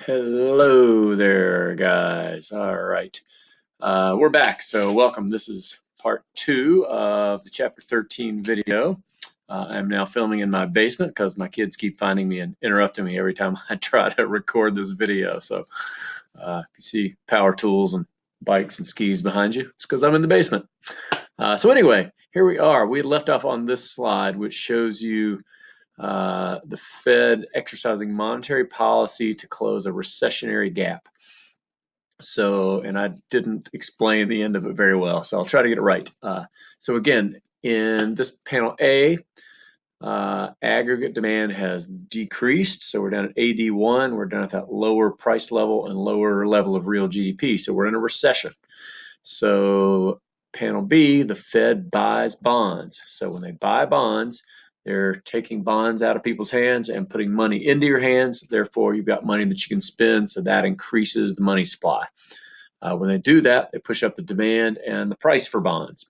Hello there, guys. All right. We're back. So, welcome. This is part two of the chapter 13 video. I'm now filming in my basement because my kids keep finding me and interrupting me every time I try to record this video. So, if you see power tools and bikes and skis behind you, it's because I'm in the basement. Anyway, here we are. We left off on this slide, which shows you the Fed exercising monetary policy to close a recessionary gap. So, and I didn't explain the end of it very well, so I'll try to get it right. So again, in this panel A, aggregate demand has decreased. So we're down at AD1, we're down at that lower price level and lower level of real GDP. So we're in a recession. So panel B, the Fed buys bonds. So when they buy bonds, they're taking bonds out of people's hands and putting money into your hands. Therefore, you've got money that you can spend, so that increases the money supply. When they do that, they push up the demand and the price for bonds.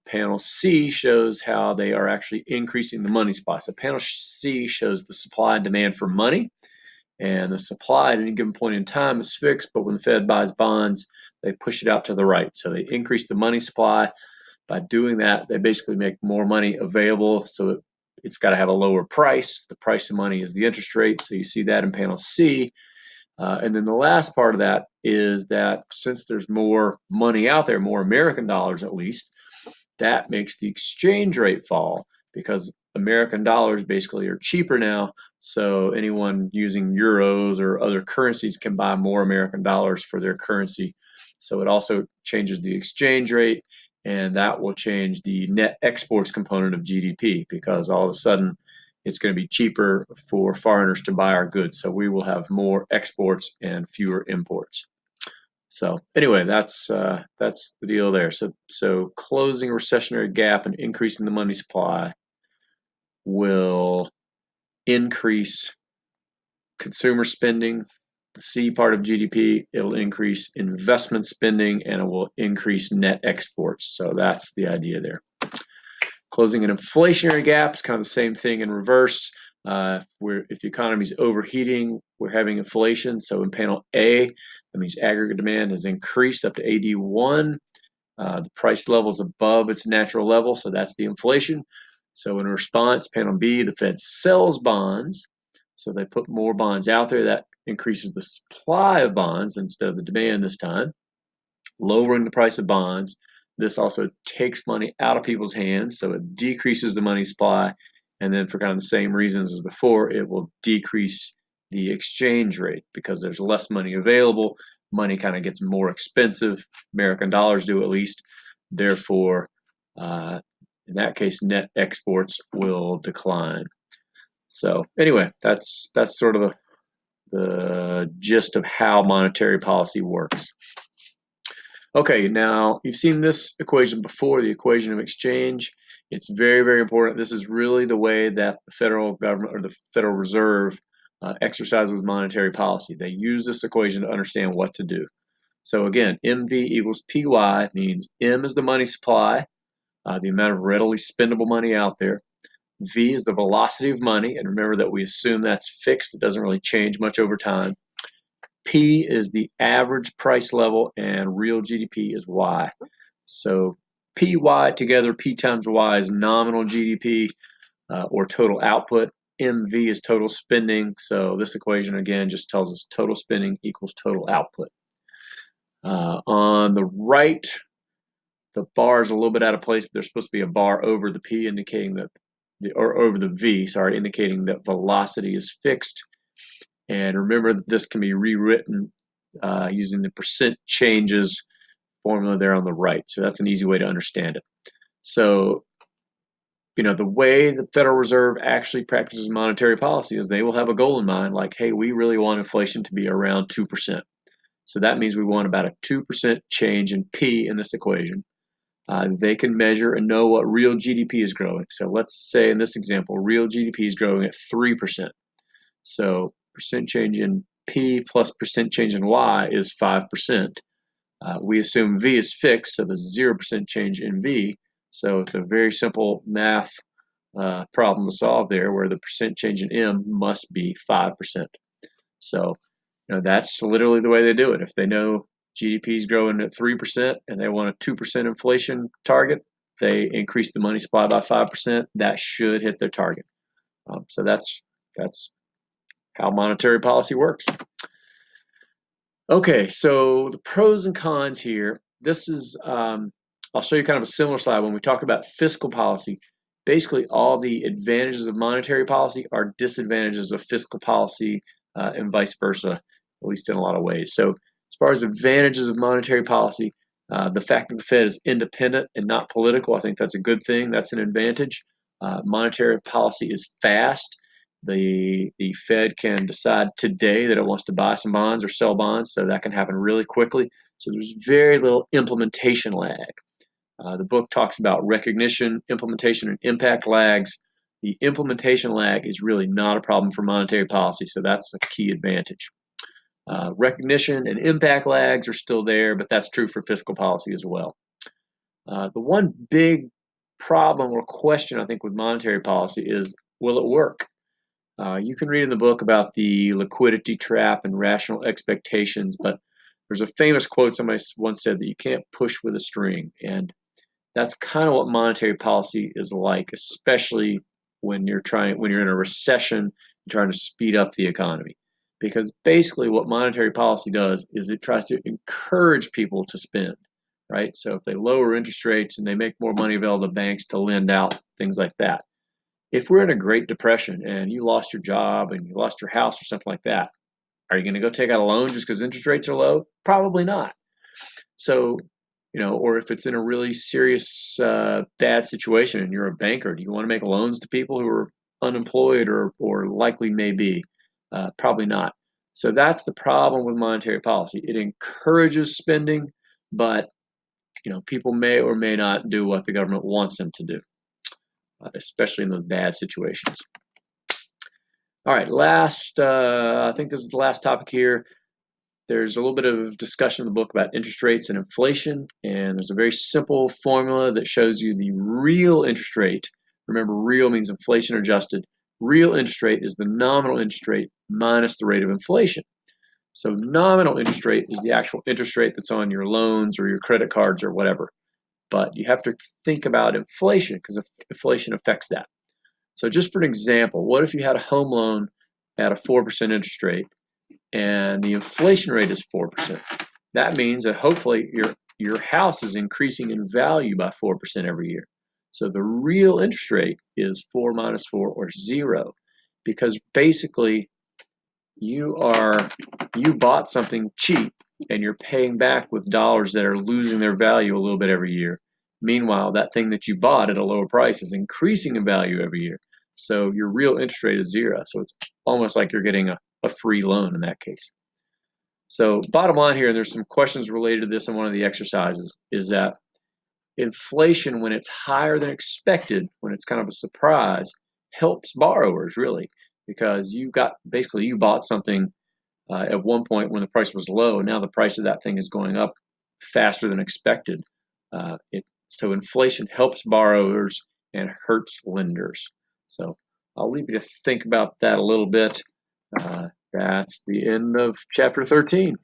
Panel C shows how they are actually increasing the money supply. So panel C shows the supply and demand for money, and the supply at any given point in time is fixed, but when the Fed buys bonds, they push it out to the right. So they increase the money supply. By doing that, they basically make more money available, so it's got to have a lower price. The price of money is the interest rate, so you see that in panel C. And then the last part of that is that since there's more money out there, more American dollars at least, that makes the exchange rate fall because American dollars basically are cheaper now. So anyone using euros or other currencies can buy more American dollars for their currency. So it also changes the exchange rate, and that will change the net exports component of GDP because all of a sudden it's going to be cheaper for foreigners to buy our goods. So we will have more exports and fewer imports. So anyway, that's the deal there. So closing a recessionary gap and increasing the money supply will increase consumer spending, the C part of GDP. It'll increase investment spending, and it will increase net exports. So that's the idea there. Closing an inflationary gap is kind of the same thing in reverse. If the economy is overheating, we're having inflation. So in panel A, that means aggregate demand has increased up to AD1. The price level is above its natural level, so that's the inflation. So in response, panel B, the Fed sells bonds. So they put more bonds out there. That increases the supply of bonds instead of the demand this time, lowering the price of bonds. This also takes money out of people's hands, so it decreases the money supply. And then for kind of the same reasons as before, it will decrease the exchange rate because there's less money available. Money kind of gets more expensive. American dollars do at least. Therefore, in that case, net exports will decline. So anyway, that's sort of the gist of how monetary policy works. Okay, now you've seen this equation before, the equation of exchange. It's very, very important. This is really the way that the federal government or the Federal Reserve exercises monetary policy. They use this equation to understand what to do. So again, MV equals PY means M is the money supply, the amount of readily spendable money out there. V is the velocity of money, and remember that we assume that's fixed. It doesn't really change much over time. P is the average price level, and real GDP is Y. So PY together, P times Y is nominal GDP or total output. MV is total spending. So this equation again just tells us total spending equals total output. On the right, the bar is a little bit out of place, but there's supposed to be a bar over the P indicating that, or over the V, sorry, indicating that velocity is fixed. And remember that this can be rewritten using the percent changes formula there on the right. So that's an easy way to understand it. So, the way the Federal Reserve actually practices monetary policy is they will have a goal in mind, like, hey, we really want inflation to be around 2%. So that means we want about a 2% change in P in this equation. They can measure and know what real GDP is growing. So let's say in this example, real GDP is growing at 3%. So percent change in P plus percent change in Y is 5%. We assume V is fixed, so there's 0% change in V. So it's a very simple math problem to solve there, where the percent change in M must be 5%. So that's literally the way they do it. If they know GDP is growing at 3% and they want a 2% inflation target, they increase the money supply by 5%. That should hit their target. So that's how monetary policy works. Okay, so the pros and cons here. This is I'll show you kind of a similar slide when we talk about fiscal policy. Basically, all the advantages of monetary policy are disadvantages of fiscal policy, and vice versa, at least in a lot of ways. So as far as advantages of monetary policy, the fact that the Fed is independent and not political, I think that's a good thing. That's an advantage. Monetary policy is fast. The Fed can decide today that it wants to buy some bonds or sell bonds, so that can happen really quickly. So there's very little implementation lag. The book talks about recognition, implementation, and impact lags. The implementation lag is really not a problem for monetary policy, so that's a key advantage. Recognition and impact lags are still there, but that's true for fiscal policy as well. The one big problem or question, I think, with monetary policy is, will it work? You can read in the book about the liquidity trap and rational expectations, but there's a famous quote somebody once said that you can't push with a string, and that's kind of what monetary policy is like, especially when you're in a recession and trying to speed up the economy. Because basically what monetary policy does is it tries to encourage people to spend, right? So if they lower interest rates and they make more money available to banks to lend out, things like that. If we're in a Great Depression and you lost your job and you lost your house or something like that, are you going to go take out a loan just because interest rates are low? Probably not. So, or if it's in a really serious bad situation and you're a banker, do you want to make loans to people who are unemployed or likely may be? Probably not. So that's the problem with monetary policy. It encourages spending, but people may or may not do what the government wants them to do, especially in those bad situations. All right, I think this is the last topic here. There's a little bit of discussion in the book about interest rates and inflation, and there's a very simple formula that shows you the real interest rate. Remember, real means inflation adjusted. Real interest rate is the nominal interest rate minus the rate of inflation. So nominal interest rate is the actual interest rate that's on your loans or your credit cards or whatever. But you have to think about inflation because inflation affects that. So just for an example, what if you had a home loan at a 4% interest rate and the inflation rate is 4%? That means that hopefully your house is increasing in value by 4% every year. So the real interest rate is 4 minus 4 or 0, because basically you bought something cheap and you're paying back with dollars that are losing their value a little bit every year. Meanwhile, that thing that you bought at a lower price is increasing in value every year. So your real interest rate is 0. So it's almost like you're getting a free loan in that case. So bottom line here, and there's some questions related to this in one of the exercises, is that inflation, when it's higher than expected, when it's kind of a surprise, helps borrowers really, because you bought something at one point when the price was low, and now the price of that thing is going up faster than expected. So inflation helps borrowers and hurts lenders. So I'll leave you to think about that a little bit. That's the end of chapter 13.